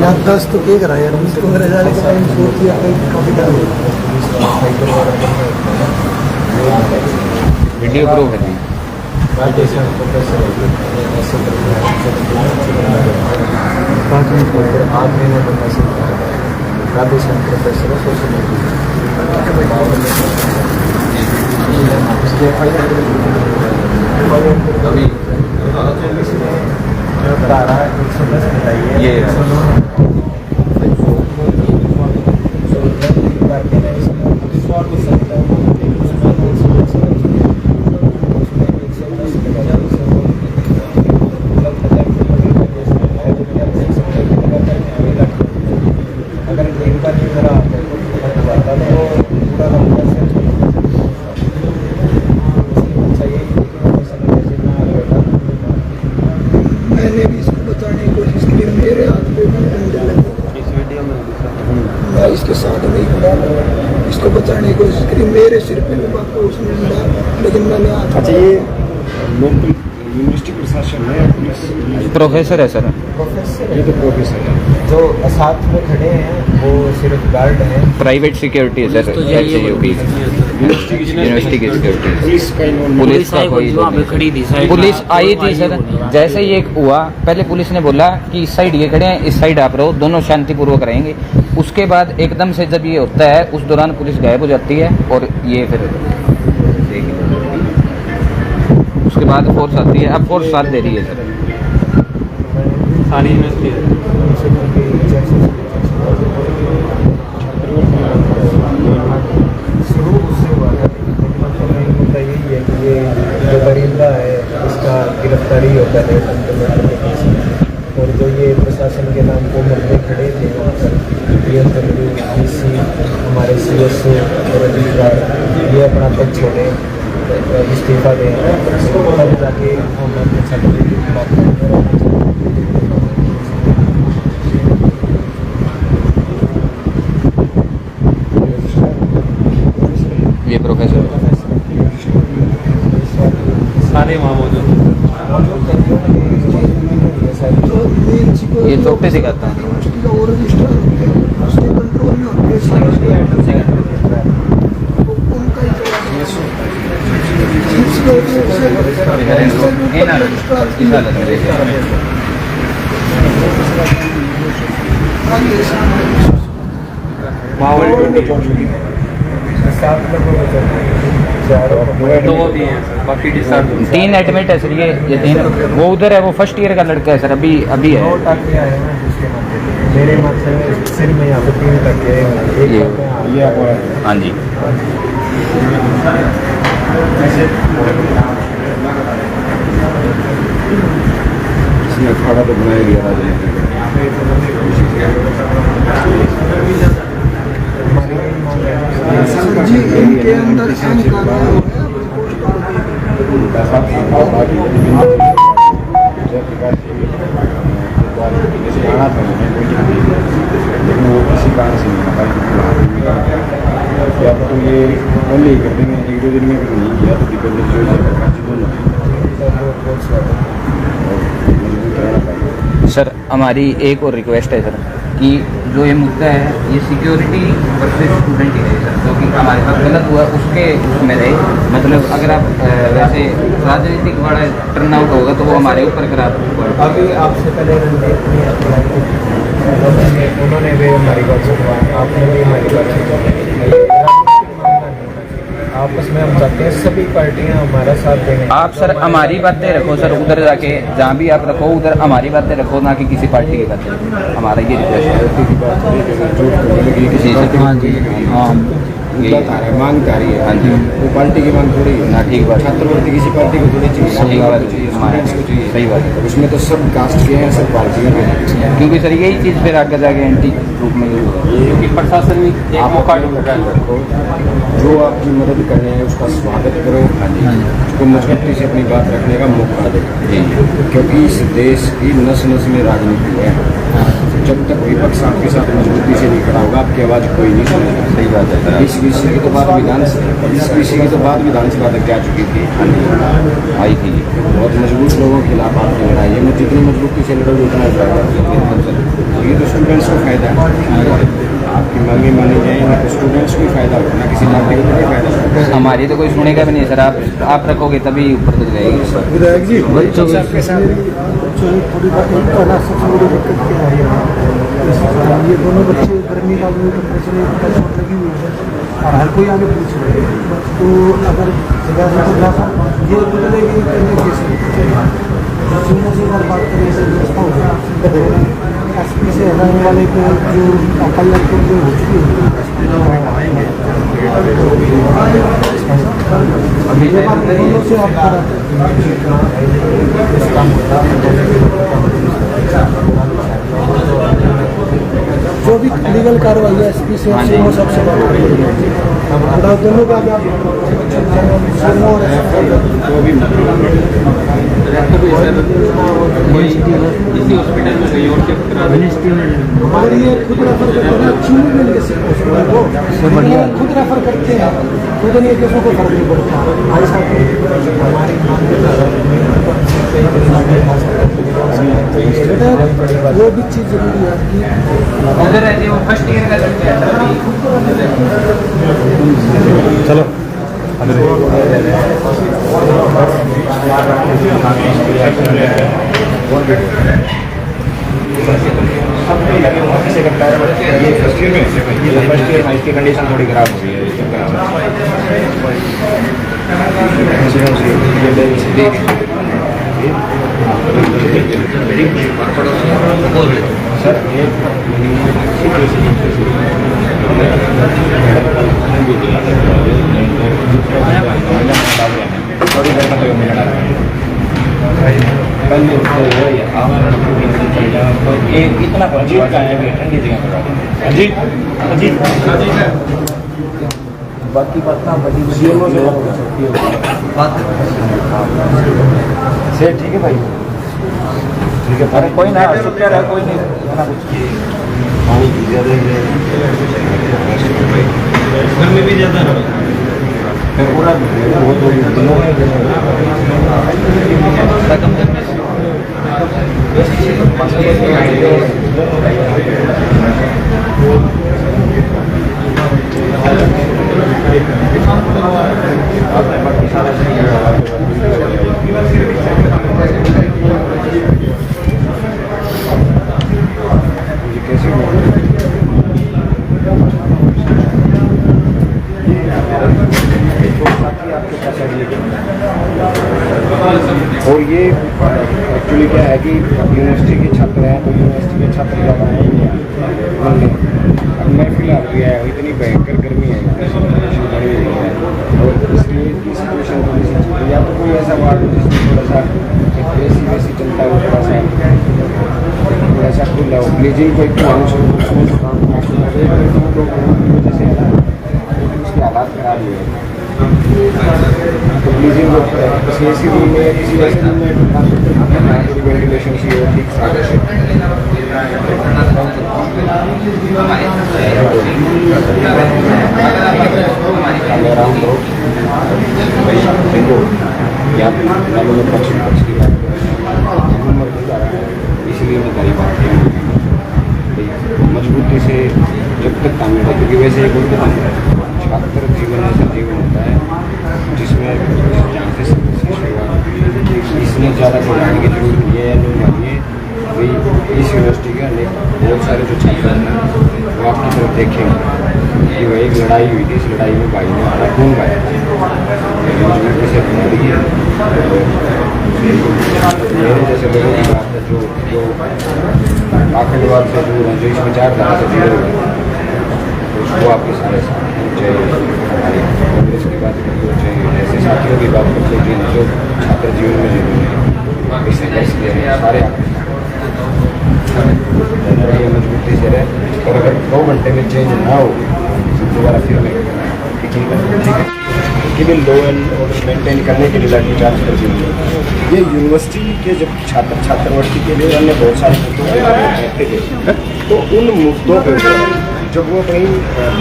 याददाश्त तो क्या करा यार, उसको मेरे जाने के टाइम सोच किया काफी टाइम वीडियो प्रूफ है जी। ये मैंने भी इसको बताने की कोशिश की, मेरे हाथ पे मैं इसके साथ नहीं खड़ा, इसको बताने की कोशिश करी, मेरे सिर पे भी बात उसने डाला, लेकिन मैंने अच्छा ये लोकल यूनिवर्सिटी प्रशासन है, पुलिस प्रोफेसर है सर। ये तो प्रोफेसर है जो साथ में खड़े हैं वो सिर्फ गार्ड हैं। प्राइवेट सिक्योरिटी है सर, यूनिवर्सिटी की सिक्योरिटी। पुलिस का पुलिस का कोई पुलिस आई थी सर। जैसे ही एक हुआ, पहले पुलिस ने बोला कि इस साइड ये खड़े हैं, इस साइड आप रहो, दोनों शांतिपूर्वक रहेंगे। उसके बाद एकदम से जब ये होता है, उस दौरान पुलिस गायब हो जाती है और ये फिर उसके बाद फोर्स आती है। अब फोर्स साथ दे रही है सर सारी यूनिवर्सिटी। ये जो दरिंदा है इसका गिरफ्तारी होता है और जो ये प्रशासन के नाम को मुद्दे खड़े थे वहाँ पर DSW, DC, हमारे CS और अधिकार ये अपना पद छोड़े, इस्तीफा दें, तब जाके हम अपने छात्रों की बात करेंगे। ये प्रोफेसर सारे वहाँ मौजूद। ये चौक पे दिखाता है। तीन एडमिट है सर। ये तीन, वो उधर है, वो फर्स्ट ईयर का लड़का है सर, अभी है। मेरे माथे सिर में यहाँ पे 3 टके हाँ जी। इसमें अखाड़ा तो बनाया गया जी, इनके अंदर लेकिन वो किसी कारण से नहीं आता, या तो ये ओनली कर देंगे 1-2 दिन में, नहीं किया तो दिक्कत हो जाएगा। सर हमारी एक और रिक्वेस्ट है सर कि जो ये मुद्दा है, ये सिक्योरिटी वर्सेस स्टूडेंट ही है सर, जो कि हमारे साथ गलत हुआ उसके उसमें रहे। मतलब अगर आप वैसे राजनीतिक बड़ा टर्न आउट होगा तो वो हमारे ऊपर करा। अभी आपसे पहले उन्होंने भी हमारी बात सुनवा, आपने भी हमारी बात सुनवाई। आपस में हम चाहते हैं सभी पार्टियां हमारा साथ देंगे। आप सर हमारी बातें रखो सर, उधर जाके जहाँ भी आप रखो उधर हमारी बातें रखो, ना कि किसी पार्टी की बातें रखो। हमारा ये रिक्वेस्ट है किसी से। हाँ जी, हाँ मांग आ रही है। हाँ जी, वो पार्टी की मांग थोड़ी है ना। ठीक बात, छात्रवृत्ति किसी पार्टी को थोड़ी चाहिए, सही बात, सही बात। उसमें तो सब कास्ट के हैं, सब पार्टियों के हैं, क्योंकि सर यही चीज़ फिर आगे जाके एंटी रूप में क्योंकि प्रशासन भी एक मौका ढूंढ रहा है। को जो आपकी मदद करने हैं उसका स्वागत करो, उसको मजबूती से अपनी बात रखने का मौका दो, क्योंकि इस देश की नस नस में राजनीति है। जब तक विपक्ष आपके साथ मजबूती से नहीं खड़ा होगा आपकी आवाज़ कोई नहीं सुनेगा। सही बात है सर। इस विषय की तो बात विधानसभा तक जा चुकी थी, आई थी बहुत मजबूत लोगों के खिलाफ आपकी लड़ाई है। मैं जितनी मजबूती से लड़ोगे उतना ज़्यादा। ये तो स्टूडेंट्स को फायदा है, आपकी मांगे मानी जाए तो स्टूडेंट्स को ही फायदा होगा ना, किसी पार्टी को नहीं फायदा होगा। हमारी तो कोई सुनेगा भी नहीं सर। आप रखोगे तभी ऊपर तक जाएगी सर। विधायक जी बच्चों के साथ थोड़ी बात पहला सबसे बड़ी दिक्कत क्या है, ये दोनों बच्चे गर्मी का भी टेम्परेचर लगी हुई है और हर कोई आगे पूछ रहे हैं, तो अगर ये बदलेगी से अगर बात करें ऐसे व्यवस्था हो जाए एसपी से हटाने वाले को जो एफआईआर को जो हो चुकी है ये बात दोनों से आप जो भी लीगल कार्रवाई है एसपी से वो सबसे बड़ा दोनों का इसी हॉस्पिटल में कहीं और शिफ्ट करा मगर ये खुद रेफर करते हैं चुनी में हॉस्पिटल को बढ़िया खुद रेफर करते हैं, खुद नहीं केसों को फर्क नहीं पड़ता। भाई साहब हमारी वो भी चीज़ जरूरी है कि उधर रहते वो फर्स्ट ईयर का लड़के हैं सर। चलो इसकी कंडीशन थोड़ी खराब हो गई है। सर इतना अजीत का है ठंडी जगह अजीत बाकी बात ना बड़ी से ठीक है भाई, ठीक है। अरे कोई ना शुक्र है, कोई नहीं ना कुछ पानी की ज़्यादा घर में भी ज़्यादा पूरा और ये एक्चुअली क्या है कि यूनिवर्सिटी के छात्र हैं तो यूनिवर्सिटी के छात्र ज़्यादा हैं ही नहीं। अब मैं फिलहाल गया है, इतनी भयंकर गर्मी है बड़ी हुई है और इसलिए इस सिचुएशन थोड़ी सी चलती है। या तो कोई ऐसा वार्ड जिसमें थोड़ा सा एसी वैसी चलता है, थोड़ा सा खुला हो, ब्लीजिंग कोई जैसे उसके हालात खराब हुए हैं तो ब्लीजिंग किसी ऐसी रूम में किसी ऐसे रूम में वेंटिलेशन की हो ठीक ठाक आराम करो। देखो या मालूम है पक्ष की बात इसलिए मैं करी बात मजबूती से जब तक काम नहीं, क्योंकि वैसे एक उनका छात्र जीवन ऐसा जीवन होता है जिसमें जहाँ से शुरुआत होती है। इसमें ज़्यादा बढ़ाने की जरूरत नहीं है। लोग मानिए भाई इस यूनिवर्सिटी के अनेक बहुत सारे जो छात्र हैं वो आपकी तरफ देखेंगे कि वही एक लड़ाई हुई थी, इस लड़ाई में भाई ने हमारा खून गाया मजबूती से मेरे जैसे लोगों की बात है जो आखिरवाद से दूर हैं, जो इस विचारधारा से जुड़े हुए हैं, उसको आपके सारे साथ चाहे हमारे कांग्रेस की बात कर लो, चाहे ऐसे साथियों की बात कर लो जो छात्र जीवन में जुड़े हैं, इससे सारे ये मजबूती से रहे, और अगर 2 घंटे में चेंज ना हो तो दोबारा फिर मैं ठीक है कि भी लो एंड ऑर्डर मेंटेन करने के लिए लाठीचार्ज कर देंगे। ये यूनिवर्सिटी के जब छात्रवृत्ति के लिए हमने बहुत सारे मुद्दों पे बैठते थे, तो उन मुद्दों पे जब वो कहीं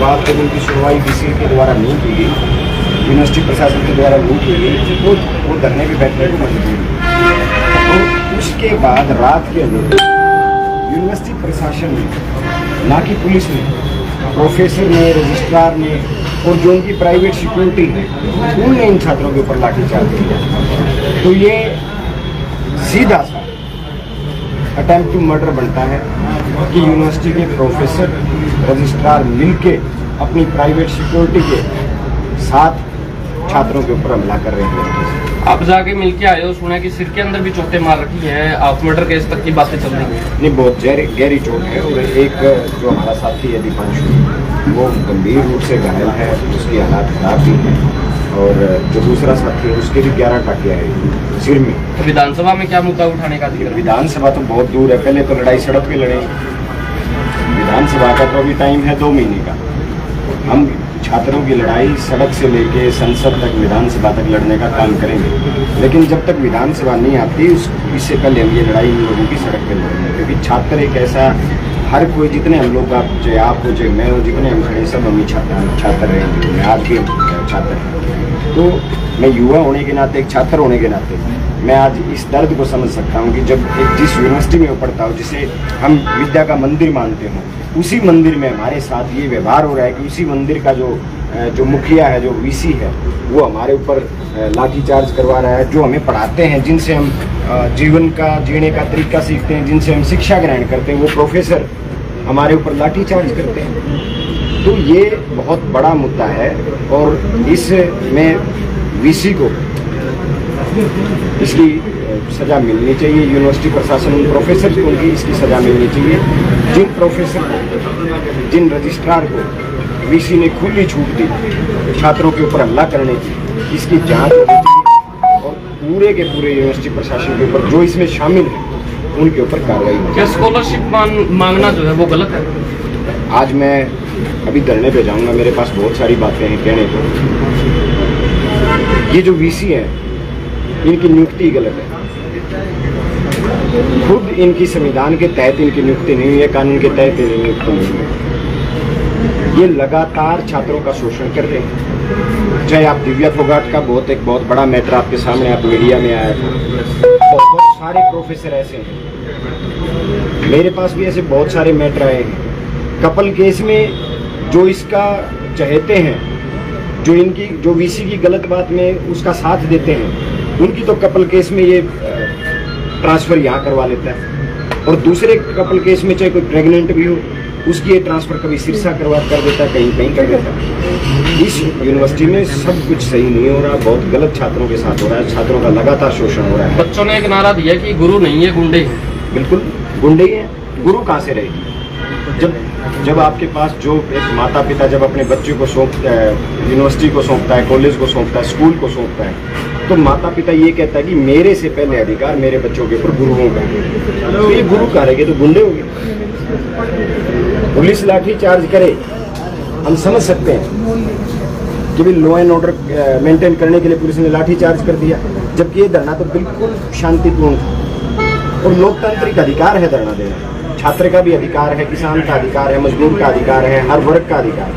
बात जब उनकी सुनवाई डीसी के द्वारा नहीं की गई, यूनिवर्सिटी प्रशासन के द्वारा नहीं की गई, तो वो धरने पे बैठने को मजबूर हुए। तो उसके बाद रात के अंदर यूनिवर्सिटी प्रशासन ने, ना कि पुलिस ने, प्रोफेसर ने, रजिस्ट्रार ने और जो उनकी प्राइवेट सिक्योरिटी है, उनने इन छात्रों के ऊपर लाठीचार्ज किया। तो ये सीधा सा अटेम्प्ट टू मर्डर बनता है कि यूनिवर्सिटी के प्रोफेसर, रजिस्ट्रार मिलके अपनी प्राइवेट सिक्योरिटी के साथ छात्रों के ऊपर हमला कर रहे हैं। आप जाके मिलके आए हो, सुना कि सिर के अंदर भी चोटें मार रखी हैं, आप मर्डर केस तक की बातें चल रही हैं। नहीं, बहुत गहरी चोट है, और एक जो हमारा साथी है दीपांशु, वो गंभीर रूप से घायल है, उसकी हालात खराब भी है, और जो दूसरा साथी है उसके भी 11 टाँके हैं सिर में। तो विधानसभा में क्या मुद्दा उठाने का अधिकार? विधानसभा तो बहुत दूर है, पहले तो लड़ाई सड़क पे लड़े। विधानसभा का तो अभी टाइम है 2 महीने का। हम छात्रों की लड़ाई सड़क से लेके संसद तक, विधानसभा तक लड़ने का काम करेंगे, लेकिन जब तक विधानसभा नहीं आती इससे पहले हम ये लड़ाई इन लोगों की सड़क पे लड़ेंगे। क्योंकि छात्र एक ऐसा, हर कोई, जितने हम लोग, आप चाहे आप हो चाहे मैं हो, जितने हम खड़े सब हम ही छात्र रहेंगे। मैं आज भी छात्र हूँ, तो मैं युवा होने के नाते, एक छात्र होने के नाते मैं आज इस दर्द को समझ सकता हूँ कि जब एक जिस यूनिवर्सिटी में पढ़ता हूँ, जिसे हम विद्या का मंदिर मानते हैं, उसी मंदिर में हमारे साथ ये व्यवहार हो रहा है कि उसी मंदिर का जो मुखिया है, जो वीसी है, वो हमारे ऊपर लाठीचार्ज करवा रहा है। जो हमें पढ़ाते हैं, जिनसे हम जीवन का जीने का तरीका सीखते हैं, जिनसे हम शिक्षा ग्रहण करते हैं, वो प्रोफेसर हमारे ऊपर लाठीचार्ज करते हैं। तो ये बहुत बड़ा मुद्दा है, और इसमें वीसी को इसकी सज़ा मिलनी चाहिए। यूनिवर्सिटी प्रशासन, उन प्रोफेसर को उनकी इसकी सज़ा मिलनी चाहिए। जिन प्रोफेसर को, जिन रजिस्ट्रार को वीसी ने खुली छूट दी छात्रों के ऊपर हमला करने की, इसकी जांच होनी चाहिए, और पूरे के पूरे यूनिवर्सिटी प्रशासन के ऊपर जो इसमें शामिल है उनके ऊपर कार्रवाई होनी क्या चाहिए। स्कॉलरशिप मांगना जो है वो गलत है? आज मैं अभी धरने पे जाऊंगा, मेरे पास बहुत सारी बातें हैं कहने को। ये जो वीसी है, इनकी नियुक्ति गलत है। खुद इनकी संविधान के तहत इनकी नियुक्ति नहीं हुई है, कानून के तहत इनकी नियुक्ति नहीं हुई है। ये लगातार छात्रों का शोषण कर रहे हैं। चाहे आप दिव्या फोगाट का एक बहुत बड़ा मैटर आपके सामने, आप मीडिया में आया था, बहुत सारे प्रोफेसर ऐसे हैं, मेरे पास भी ऐसे बहुत सारे मैटर आए हैं। कपल केस में जो इसका चहेते हैं, जो वीसी की गलत बात में उसका साथ देते हैं, उनकी तो कपल केस में ये ट्रांसफ़र यहाँ करवा लेता है, और दूसरे कपल केस में चाहे कोई प्रेग्नेंट भी हो, उसकी ये ट्रांसफ़र कभी सिरसा कर देता है, कहीं कर देता है। इस यूनिवर्सिटी में सब कुछ सही नहीं हो रहा, बहुत गलत छात्रों के साथ हो रहा है, छात्रों का लगातार शोषण हो रहा है। बच्चों ने एक नारा दिया कि गुरु नहीं है, गुंडे हैं। बिल्कुल, गुंडे ही हैं, गुरु कहाँ से रहेगी? जब आपके पास जो एक माता पिता जब अपने बच्चे को सौंपता है, यूनिवर्सिटी को सौंपता है, कॉलेज को सौंपता है, स्कूल को सौंपता है, तो माता पिता ये कहता है कि मेरे से पहले अधिकार मेरे बच्चों के ऊपर गुरुओं का। तो ये गुरु कहाँ रहेंगे? तो गुंडे होंगे। पुलिस लाठी चार्ज करे, हम समझ सकते हैं कि भी लॉ एंड ऑर्डर मेंटेन करने के लिए पुलिस ने लाठी चार्ज कर दिया, जबकि ये धरना तो बिल्कुल शांतिपूर्ण था, और लोकतांत्रिक अधिकार है धरना देना। छात्र का भी अधिकार है, किसान का अधिकार है, मजदूर का अधिकार है, हर वर्ग का अधिकार है।